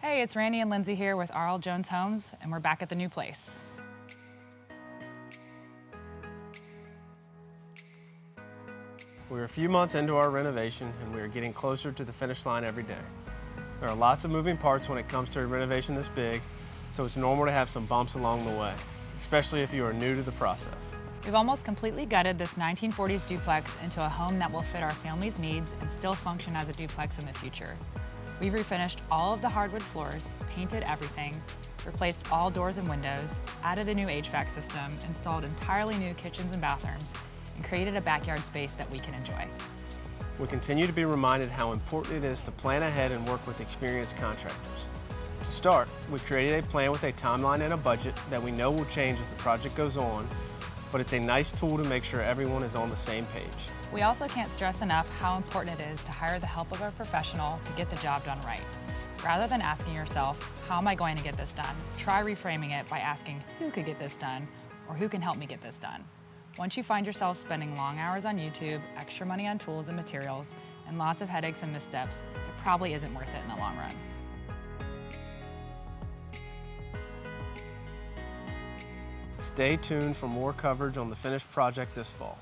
Hey, it's Randy and Lindsay here with R.L. Jones Homes, and we're back at the new place. We're a few months into our renovation and we are getting closer to the finish line every day. There are lots of moving parts when it comes to a renovation this big, so it's normal to have some bumps along the way, especially if you are new to the process. We've almost completely gutted this 1940s duplex into a home that will fit our family's needs and still function as a duplex in the future. We've refinished all of the hardwood floors, painted everything, replaced all doors and windows, added a new HVAC system, installed entirely new kitchens and bathrooms, and created a backyard space that we can enjoy. We continue to be reminded how important it is to plan ahead and work with experienced contractors. To start, we created a plan with a timeline and a budget that we know will change as the project goes on, but it's a nice tool to make sure everyone is on the same page. We also can't stress enough how important it is to hire the help of a professional to get the job done right. Rather than asking yourself, how am I going to get this done? Try reframing it by asking, who could get this done, or who can help me get this done? Once you find yourself spending long hours on YouTube, extra money on tools and materials, and lots of headaches and missteps, it probably isn't worth it in the long run. Stay tuned for more coverage on the finished project this fall.